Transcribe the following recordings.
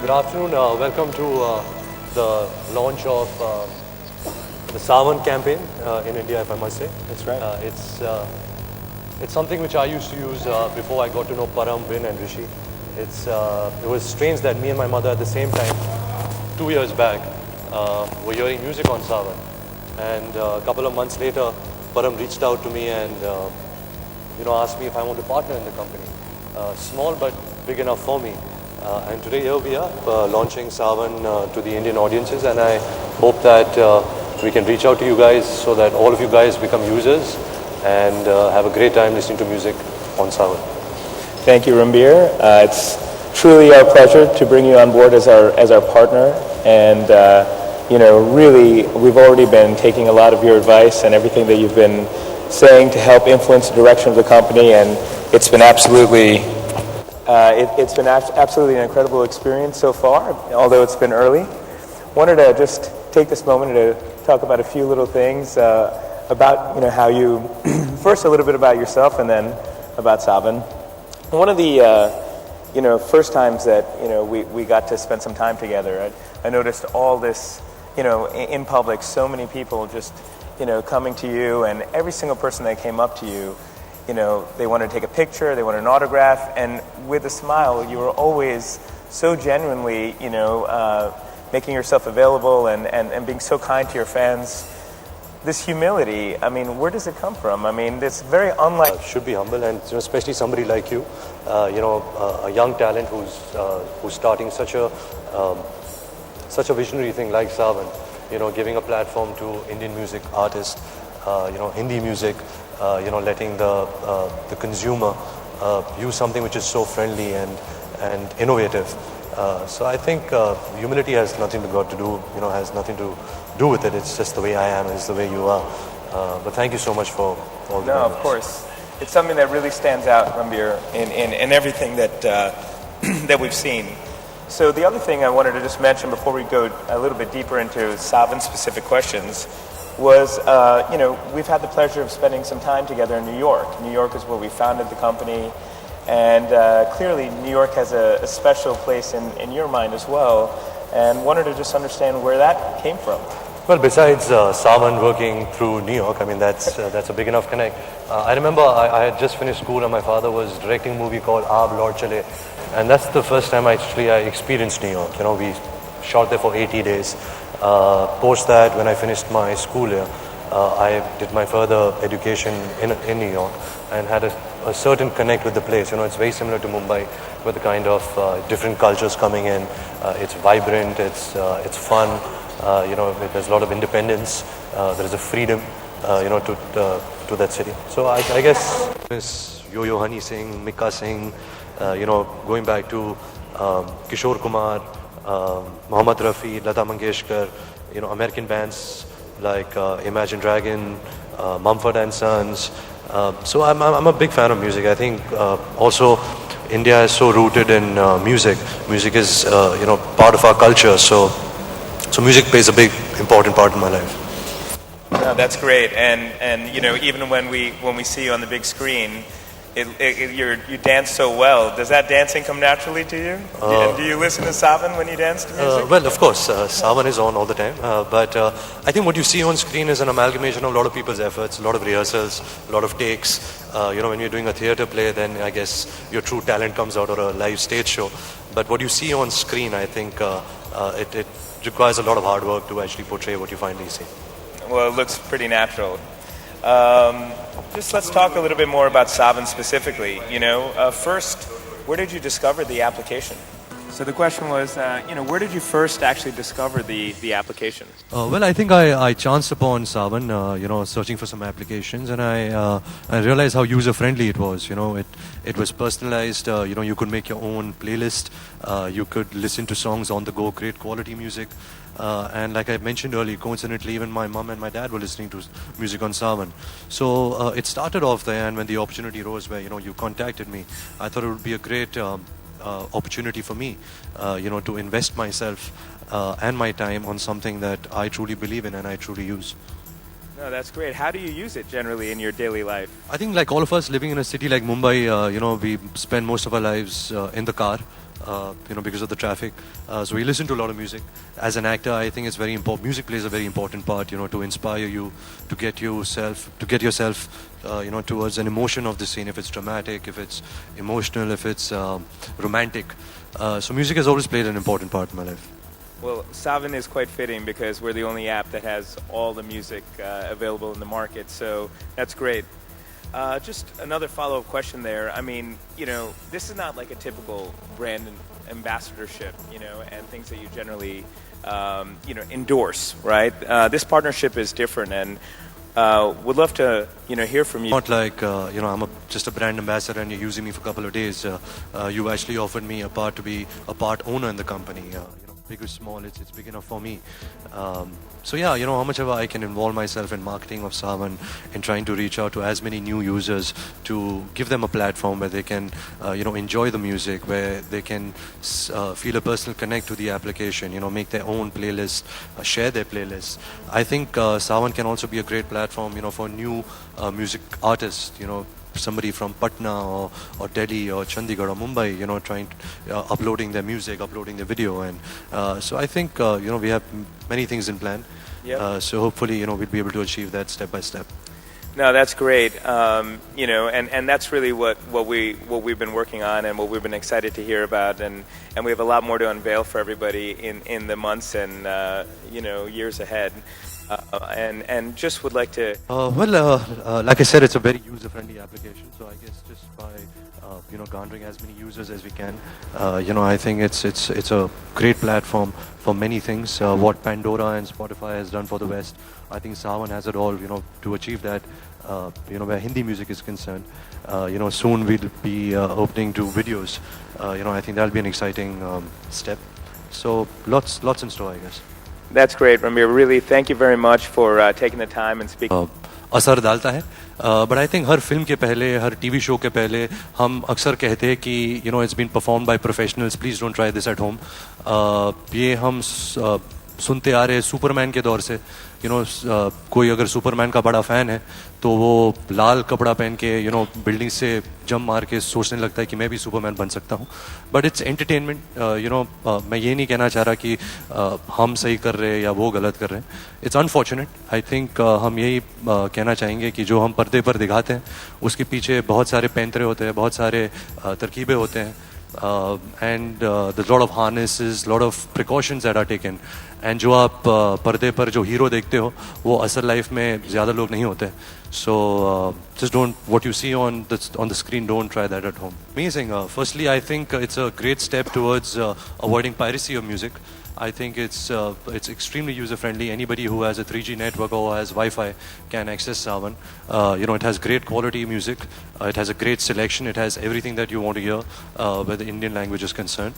Good afternoon. Welcome to the launch of the Saavn campaign in India, if I must say. That's right. It's something which I used to use before I got to know Param, Vin and Rishi. It was strange that me and my mother at the same time, 2 years back, were hearing music on Saavn. And a couple of months later, Param reached out to me and asked me if I want to partner in the company. Small but big enough for me. And today here we are launching Saavn to the Indian audiences, and I hope that we can reach out to you guys so that all of you guys become users and have a great time listening to music on Saavn. Thank you, Ranveer. It's truly our pleasure to bring you on board as our partner, and really we've already been taking a lot of your advice and everything that you've been saying to help influence the direction of the company, and it's been absolutely an incredible experience so far, although it's been early. Wanted to just take this moment to talk about a few little things about how you first a little bit about yourself and then about Saavn. One of the first times that we got to spend some time together, I noticed all this in public, so many people just coming to you, and every single person that came up to you, they wanted to take a picture, they wanted an autograph, and with a smile, you were always so genuinely, making yourself available and being so kind to your fans. This humility, I mean, where does it come from? I mean, it's very unlike... Should be humble, and especially somebody like you, a young talent who's starting such a visionary thing like Saavn, giving a platform to Indian music artists, Hindi music, letting the consumer use something which is so friendly and innovative. So I think humility has nothing has nothing to do with it. It's just the way I am, it's the way you are. But thank you so much for all the No, of course. It's something that really stands out, Ranveer, in everything that that we've seen. So the other thing I wanted to just mention before we go a little bit deeper into Saavn-specific questions was, we've had the pleasure of spending some time together in New York. New York is where we founded the company, and clearly New York has a special place in your mind as well, and wanted to just understand where that came from. Well, besides Saavn working through New York, I mean, that's a big enough connect. I remember I had just finished school and my father was directing a movie called Aab Lord Chale, and that's the first time I experienced New York. We shot there for 80 days. Post that, when I finished my school year, I did my further education in New York and had a certain connect with the place. It's very similar to Mumbai, with the kind of different cultures coming in. It's vibrant, it's fun, there's a lot of independence, there is a freedom, to that city. So I guess Miss Yo-Yo Honey Singh, Mika Singh, going back to Kishore Kumar, Mohammad Rafi, Lata Mangeshkar, American bands like Imagine Dragon, Mumford and Sons. So I'm a big fan of music. I think also India is so rooted in music. Music is part of our culture. So music plays a big important part in my life. No, that's great. And even when we see you on the big screen, you dance so well. Does that dancing come naturally to you? Do you listen to Saavn when you dance to music? Well, of course, Saavn is on all the time. But I think what you see on screen is an amalgamation of a lot of people's efforts, a lot of rehearsals, a lot of takes. When you're doing a theatre play, then I guess your true talent comes out, or a live stage show. But what you see on screen, I think it requires a lot of hard work to actually portray what you finally see. Well, it looks pretty natural. Just let's talk a little bit more about Saavn specifically. First, where did you discover the application? So the question was, where did you first actually discover the application? Well, I think I chanced upon Saavn, searching for some applications, and I realized how user-friendly it was. It was personalized. You could make your own playlist. You could listen to songs on the go, great quality music. And like I mentioned earlier, coincidentally, even my mom and my dad were listening to music on Saavn. So it started off there, and when the opportunity rose where, you contacted me, I thought it would be a great opportunity for me, to invest myself and my time on something that I truly believe in and I truly use. No, that's great. How do you use it generally in your daily life? I think like all of us living in a city like Mumbai, we spend most of our lives in the car. because of the traffic. So we listen to a lot of music. As an actor, I think it's very important. Music plays a very important part, to inspire you, to get yourself, towards an emotion of the scene. If it's dramatic, if it's emotional, if it's romantic. So music has always played an important part in my life. Well, Saavn is quite fitting because we're the only app that has all the music available in the market, so that's great. Just another follow-up question there. I mean, this is not like a typical brand ambassadorship, and things that you generally, endorse, right? This partnership is different, and would love to, hear from you. Not like, I'm just a brand ambassador and you're using me for a couple of days. You actually offered me a part to be a part owner in the company. Big or small, it's big enough for me. So yeah, how much ever I can involve myself in marketing of Saavn, in trying to reach out to as many new users, to give them a platform where they can, enjoy the music, where they can feel a personal connect to the application, make their own playlist, share their playlists. I think Saavn can also be a great platform, for new music artists, somebody from Patna or Delhi or Chandigarh or Mumbai, trying uploading their music, uploading their video, and so I think we have many things in plan. Yep. So hopefully we'll be able to achieve that step by step. No, that's great. And that's really what we've been working on and what we've been excited to hear about, and we have a lot more to unveil for everybody in the months and years ahead. And just would like to... like I said, it's a very user-friendly application. So I guess just by garnering as many users as we can, I think it's a great platform for many things. What Pandora and Spotify has done for the West, I think Saavn has it all, to achieve that. Where Hindi music is concerned, soon we'll be opening to videos. I think that'll be an exciting step. So lots in store, I guess. That's great, Ranveer. Really, thank you very much for taking the time and speaking. असर डालता है, but I think her film के पहले, हर TV show के पहले हम अक्सर कहते हैं कि it's been performed by professionals, please don't try this at home. ये हम सुनते आ रहे सुपरमैन के दौर से, कोई अगर सुपरमैन का बड़ा फ़ैन है तो वो लाल कपड़ा पहन के बिल्डिंग से जंप मार के सोचने लगता है कि मैं भी सुपरमैन बन सकता हूँ. But it's entertainment. मैं ये नहीं कहना चाह रहा कि हम सही कर रहे हैं या वो गलत कर रहे हैं. It's unfortunate. आई थिंक हम यही कहना चाहेंगे कि जो हम पर्दे पर दिखाते हैं उसके पीछे बहुत सारे पैंतरे होते हैं, बहुत सारे तरकीबें होते हैं. And there's a lot of harnesses, lot of precautions that are taken. And जो आप पर्दे पर जो हीरो देखते हो वो असल लाइफ में ज़्यादा लोग नहीं होते. So just don't, what you see on the screen, don't try that at home. Amazing. Firstly, I think it's a great step towards avoiding piracy of music. I think it's extremely user friendly. Anybody who has a 3G network or has Wi-Fi can access Saavn. It has great quality music. It has a great selection. It has everything that you want to hear where the Indian language is concerned.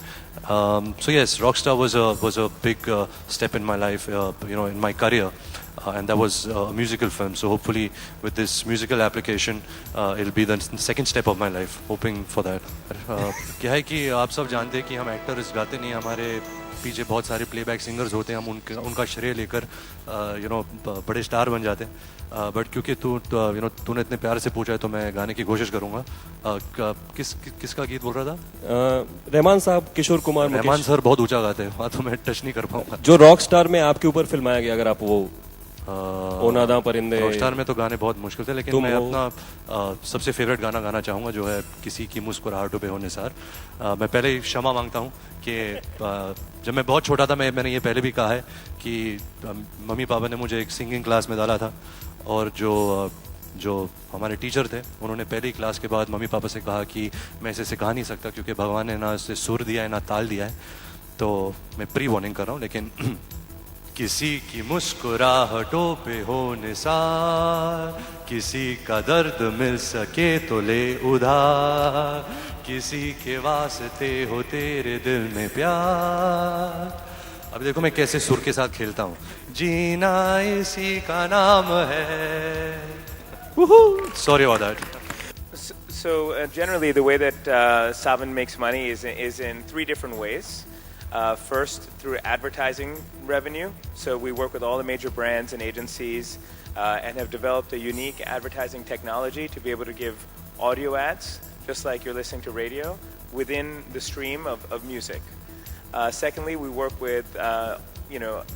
So yes, Rockstar was a big step in my life, in my career. And that was a musical film. So hopefully with this musical application, it'll be the second step of my life. Hoping for that. क्या है कि आप सब जानते हैं कि हम actors गाते नहीं, हमारे पीछे बहुत सारे प्लेबैक सिंगर्स होते हैं, हम उनका श्रेय लेकर बड़े स्टार बन जाते हैं. बट क्योंकि तूने इतने प्यार से पूछा है तो मैं गाने की कोशिश करूँगा. किसका गीत बोल रहा था? रहमान साहब, किशोर कुमार. रहमान सर बहुत ऊंचा गाते हैं, वहाँ तो मैं टच नहीं कर पाऊंगा. जो रॉक स्टार में आपके ऊपर फिल्माया गया, अगर आप वो ओनादा परिंदे. रॉकस्टार में तो गाने बहुत मुश्किल थे, लेकिन मैं अपना सबसे फेवरेट गाना गाना चाहूँगा जो है किसी की मुस्कुराहटों पे हो निसार. मैं पहले ही क्षमा मांगता हूँ कि जब मैं बहुत छोटा था मैंने ये पहले भी कहा है कि मम्मी पापा ने मुझे एक सिंगिंग क्लास में डाला था, और जो हमारे टीचर थे उन्होंने पहली क्लास के बाद मम्मी पापा से कहा कि मैं इसे सिखा नहीं सकता क्योंकि भगवान ने ना इसे सुर दिया है ना ताल दिया है. तो मैं प्री वार्निंग कर रहा हूँ, लेकिन किसी की मुस्कुराहटों पे हो निसार, किसी का दर्द मिल सके तो ले उधार, किसी के वास्ते हो तेरे दिल में प्यार. अब देखो मैं कैसे सुर के साथ खेलता हूँ. जीना इसी का नाम है. Sorry about that. So generally the way that Saavn makes money is in three different ways. First, through advertising revenue. So we work with all the major brands and agencies and have developed a unique advertising technology to be able to give audio ads, just like you're listening to radio, within the stream of music. Secondly, we work with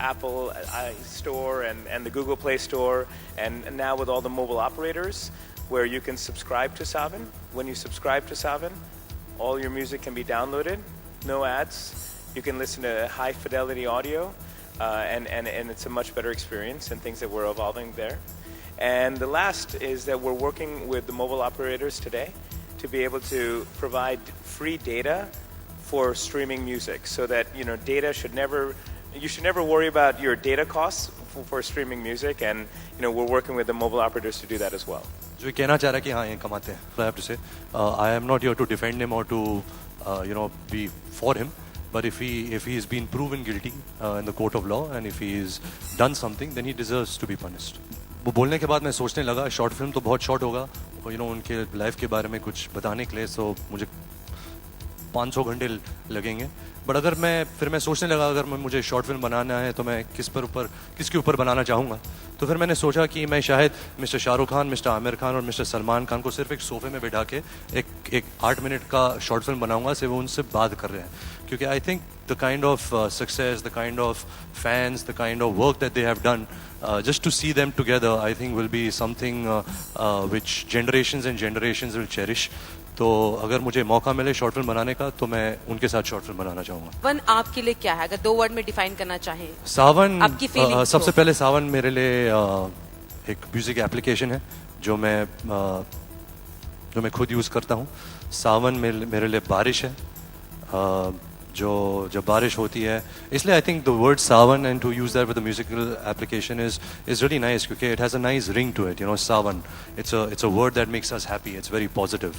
Apple Store and the Google Play Store, and now with all the mobile operators, where you can subscribe to Saavn. When you subscribe to Saavn, all your music can be downloaded, no ads. You can listen to high fidelity audio, and it's a much better experience, and things that we're evolving there. And the last is that we're working with the mobile operators today to be able to provide free data for streaming music, so that you should never worry about your data costs for streaming music, and we're working with the mobile operators to do that as well. जो कहना चाह रहा है कि हाँ ये कमाते हैं. I have to say, I am not here to defend him or to be for him, but if he has been proven guilty in the court of law, and if he has done something, then he deserves to be punished. वो बोलने के बाद मैं सोचने लगा, short film तो बहुत short होगा, उनके लाइफ के बारे में कुछ बताने के लिए, तो मुझे 500 घंटे लगेंगे. बट अगर मैं सोचने लगा, अगर मुझे शॉर्ट फिल्म बनाना है तो मैं किसके ऊपर बनाना चाहूँगा. तो फिर मैंने सोचा कि मैं शायद मिस्टर शाहरुख खान, मिस्टर आमिर खान और मिस्टर सलमान खान को सिर्फ एक सोफे में बैठा के एक 8 मिनट का शॉर्ट फिल्म बनाऊंगा, सिर्फ वो उनसे बात कर रहे हैं. क्योंकि आई think the kind of success, the kind of fans, the kind of work that they have done, just to see them together, I think will be something which generations and generations will cherish. तो अगर मुझे मौका मिले short film बनाने का, तो मैं उनके साथ शॉर्ट फिल्म बनाना चाहूँगा. सावन आपके लिए क्या है, अगर 2 वर्ड में डिफाइन करना चाहें? सावन, आपकी फीलिंग्स सबसे पहले सावन मेरे लिए एक म्यूजिक एप्लीकेशन है जो मैं खुद यूज़ करता हूँ. सावन मेरे लिए बारिश है, जब बारिश होती है, इसलिए I think the word Saavn and to use that with the musical application is really nice, क्योंकि it has a nice ring to it. Saavn, it's a word that makes us happy. It's very positive.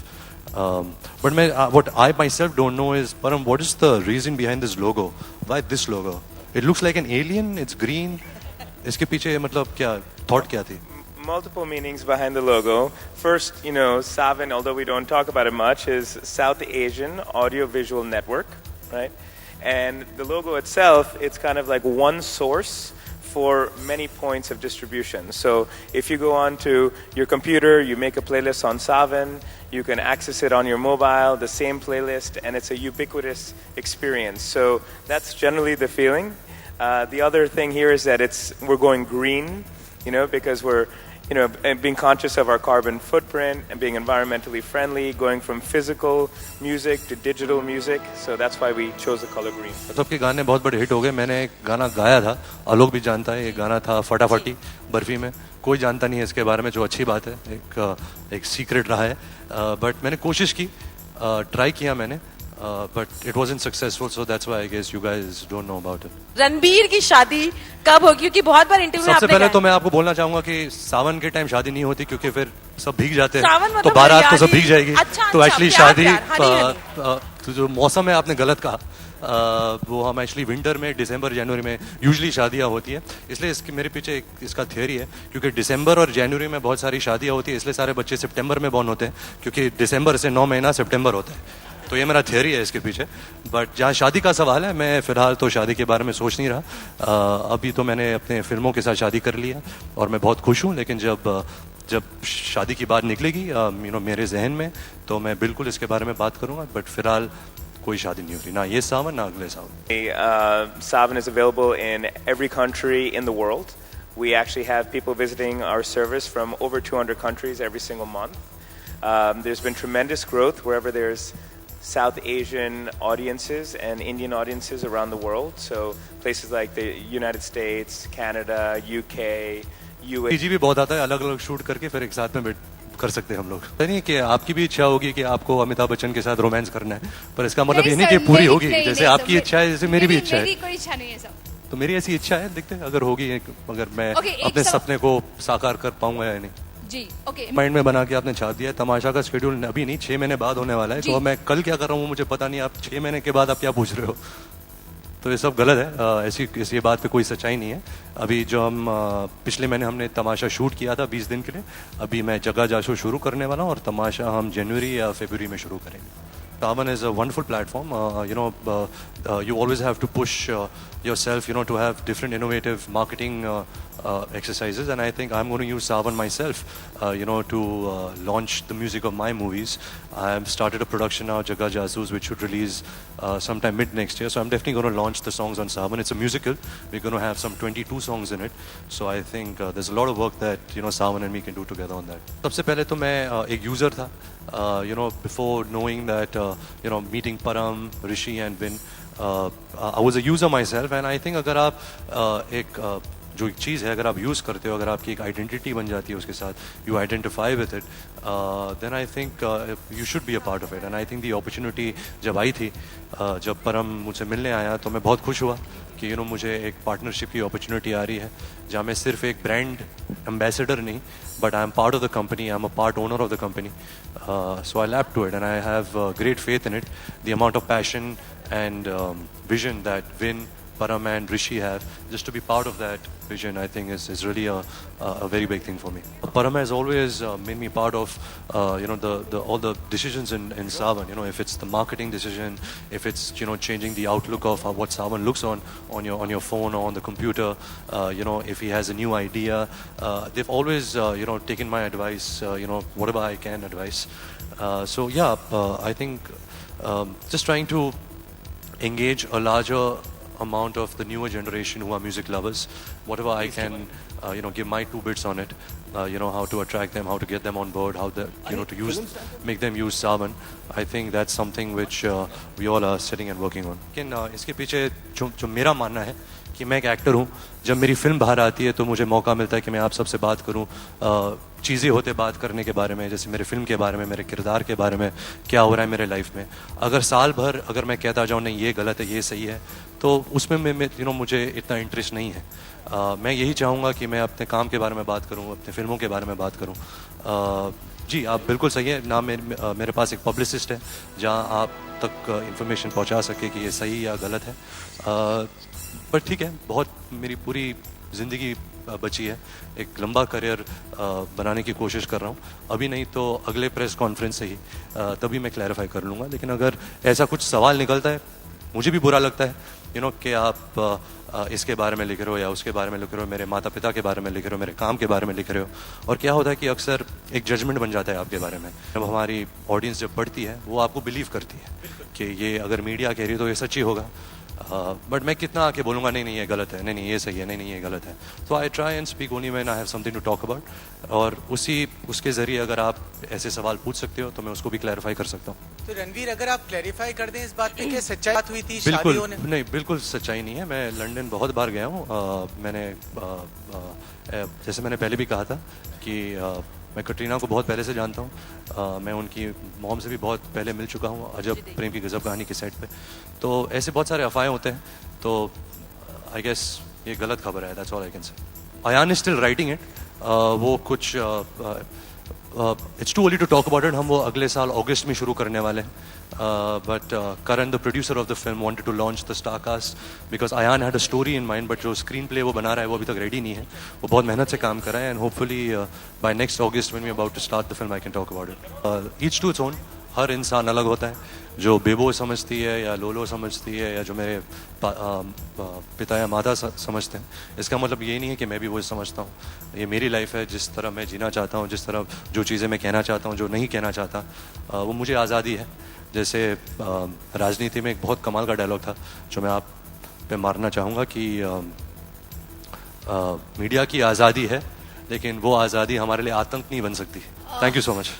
But what I myself don't know is, Param, what is the reason behind this logo? Why this logo? It looks like an alien. It's green. इसके पीछे मतलब क्या thought क्या थी? Multiple meanings behind the logo. First, Saavn, although we don't talk about it much, is South Asian Audiovisual Network, right? And the logo itself, it's kind of like one source for many points of distribution. So if you go onto your computer, you make a playlist on Saavn, you can access it on your mobile, the same playlist, and it's a ubiquitous experience. So that's generally the feeling. The other thing here is that we're going green, because we're being conscious of our carbon footprint and being environmentally friendly, going from physical music to digital music. So that's why we chose the color green. सबके गाने बहुत बड़े hit हो गए. मैंने एक गाना गाया था, आलोक भी जानता है, ये गाना था फटाफटी बर्फी में. कोई जानता नहीं है इसके बारे में, जो अच्छी बात है, एक सीक्रेट रहा है. बट मैंने कोशिश की, ट्राई किया मैंने, but it wasn't successful, so that's why I guess you guys don't know about it. Ranbir की शादी कब होगी? क्योंकि बहुत बार इंटरव्यू में सबसे पहले तो मैं आपको बोलना चाहूंगा कि सावन के टाइम शादी नहीं होती, क्योंकि फिर सब भीग जाते हैं, सावन तो मतलब बारात तो सब भीग जाएगी. अच्छा, तो एक्चुअली शादी हनी. तो जो मौसम है आपने गलत कहा, वो हम एक्चुअली विंटर में, दिसंबर जनवरी में यूजुअली शादियाँ होती है. इसलिए मेरे पीछे इसका थियरी है, क्योंकि दिसंबर और जनवरी में बहुत सारी शादियाँ होती है, इसलिए सारे बच्चे सितंबर में बॉर्न होते हैं, क्योंकि दिसंबर से 9 महीना सितंबर होता है. तो ये मेरा थियरी है इसके पीछे. बट जहाँ शादी का सवाल है, मैं फ़िलहाल तो शादी के बारे में सोच नहीं रहा. अभी तो मैंने अपने फिल्मों के साथ शादी कर लिया और मैं बहुत खुश हूँ. लेकिन जब शादी की बात निकलेगी मेरे जहन में, तो मैं बिल्कुल इसके बारे में बात करूँगा. बट फ़िलहाल कोई शादी नहीं हो रही, ना ये सावन ना अगले सावन. Saavn is available in every country in the world. We actually have people visiting our service from over 200 countries every single month. There's been tremendous growth wherever there's South Asian audiences and Indian audiences around the world. So places like the United States, Canada, UK, US. जी भी बहुत आता है, अलग अलग shoot करके फिर एक साथ में कर सकते हैं हम लोग. नहीं कि आपकी भी इच्छा होगी कि आपको अमिताभ बच्चन के साथ रोमांस करना है, पर इसका मतलब ये नहीं कि पूरी होगी. जैसे आपकी इच्छा है, जैसे मेरी भी इच्छा है. मेरी कोई इच्छा नहीं है सब. तो मेरी ऐसी इच्छा है, देखते हैं अगर होगी, अगर मैं अपने सपने को साकार कर पाऊंगा या नहीं. जी, ओके. माइंड में बना के आपने छाप दिया. तमाशा का शेड्यूल अभी नहीं, 6 महीने बाद होने वाला है. तो मैं कल क्या कर रहा हूँ मुझे पता नहीं, आप 6 महीने के बाद आप क्या पूछ रहे हो, तो ये सब गलत है. ऐसी बात पे कोई सच्चाई नहीं है. अभी जो हम पिछले महीने हमने तमाशा शूट किया था 20 दिन के लिए, अभी मैं जगह जाशो शुरू करने वाला हूँ, और तमाशा हम जनवरी या फरवरी में शुरू करेंगे. Saavn is a wonderful platform. You always have to push yourself, to have different innovative marketing exercises, and I think I'm going to use Saavn myself, to launch the music of my movies. I've started a production now, Jaga Jasoos, which should release sometime mid next year. So I'm definitely going to launch the songs on Saavn. It's a musical. We're going to have some 22 songs in it. So I think there's a lot of work that Saavn and me can do together on that. सबसे पहले तो मैं एक user था. Before knowing that, meeting Param, Rishi and Vin, I was a user myself, and I think अगर आप जो एक चीज़ है अगर आप यूज़ करते हो, अगर आपकी एक आइडेंटिटी बन जाती है उसके साथ, you identify with it, then I think you should be a part of it. And I think the opportunity जब आई थी, जब परम मुझसे मिलने आया, तो मैं बहुत खुश हुआ कि मुझे एक पार्टनरशिप की अपॉर्चुनिटी आ रही है जहाँ मैं सिर्फ एक ब्रांड एम्बेसडर नहीं, but I am part of the company, I am a part owner of the company. So I love to it and I have great faith in it. The amount of passion and vision that Vin, Param and Rishi have, just to be part of that vision, I think is really a very big thing for me. Param has always made me part of all the decisions in Saavn. If it's the marketing decision, if it's changing the outlook of what Saavn looks on your phone or on the computer, if he has a new idea, they've always taken my advice, whatever I can advise. So yeah, I think just trying to engage a larger amount of the newer generation who are music lovers, whatever I can give my 2 bits on it, how to attract them, how to get them on board, how to make them use Saavn. I think that's something which we all are sitting and working on. लेकिन इसके पीछे जो मेरा मानना है कि मैं एक एक्टर हूँ, जब मेरी फिल्म बाहर आती है तो मुझे मौका मिलता है कि मैं आप सबसे बात करूँ, चीज़ें होते बात करने के बारे में, जैसे मेरे फिल्म के बारे में, मेरे किरदार के बारे में, क्या हो रहा है मेरे लाइफ में. अगर साल भर अगर मैं कहता जाऊँ नहीं ये गलत है, ये सही है, तो उसमें मुझे इतना इंटरेस्ट नहीं है. मैं यही चाहूँगा कि मैं अपने काम के बारे में बात करूँ, अपने फिल्मों के बारे में बात करूँ. जी, आप बिल्कुल सही है ना. मेरे पास एक पब्लिसिस्ट है जहाँ आप तक इंफॉर्मेशन पहुँचा सके कि ये सही या गलत है. पर ठीक है, बहुत मेरी पूरी ज़िंदगी बची है, एक लंबा करियर बनाने की कोशिश कर रहा हूँ. अभी नहीं तो अगले प्रेस कॉन्फ्रेंस से ही तभी मैं क्लैरिफाई कर लूँगा. लेकिन अगर ऐसा कुछ सवाल निकलता है, मुझे भी बुरा लगता है कि आप इसके बारे में लिख रहे हो या उसके बारे में लिख रहे हो, मेरे माता पिता के बारे में लिख रहे हो, मेरे काम के बारे में लिख रहे हो. और क्या होता है कि अक्सर एक जजमेंट बन जाता है आपके बारे में. जब हमारी ऑडियंस जब पढ़ती है, वो आपको बिलीव करती है कि ये अगर मीडिया कह रही है तो ये सच्ची होगा. बट मैं कितना आके बोलूँगा नहीं ये गलत है, नहीं ये सही है, नहीं ये गलत है. तो I try and speak only when I have something to talk about. और उसके ज़रिए अगर आप ऐसे सवाल पूछ सकते हो तो मैं उसको भी क्लैरिफाई कर सकता हूँ. तो रणवीर, अगर आप क्लैरिफाई कर दें इस बात पे कि सच्चाई बात हुई थी बिल्कुल होने? नहीं, बिल्कुल सच्चाई नहीं है. मैं लंदन बहुत बार गया हूँ. मैंने जैसे मैंने पहले भी कहा था कि मैं कटरीना को बहुत पहले से जानता हूँ. मैं उनकी मॉम से भी बहुत पहले मिल चुका हूँ अजब प्रेम की गजब कहानी के सेट पे. तो ऐसे बहुत सारे अफवाहें होते हैं. तो आई गेस ये गलत खबर है. That's all I can say. Ayan is still writing it. वो कुछ it's too early to talk about it. हम वो अगले साल अगस्त में शुरू करने वाले हैं. But Karan, the producer of the film, wanted to launch the star cast because Ayan had a story in mind, but जो screenplay वो बना रहा है वो अभी तक ready नहीं है. वो बहुत मेहनत से काम कर रहा है, and hopefully by next August when we're about to start the film, I can talk about it. Each to its own. हर इंसान अलग होता है. जो बेबो समझती है या लोलो समझती है या जो मेरे पिता या माता समझते हैं, इसका मतलब ये नहीं है कि मैं भी वो समझता हूँ. ये मेरी लाइफ है, जिस तरह मैं जीना चाहता हूँ, जिस तरह जो चीज़ें मैं कहना चाहता हूँ, जो नहीं कहना चाहता, वो मुझे आज़ादी है. जैसे राजनीति में एक बहुत कमाल का डायलॉग था जो मैं आप पे मारना चाहूँगा कि मीडिया की आज़ादी है, लेकिन वो आज़ादी हमारे लिए आतंक नहीं बन सकती. Thank you so much.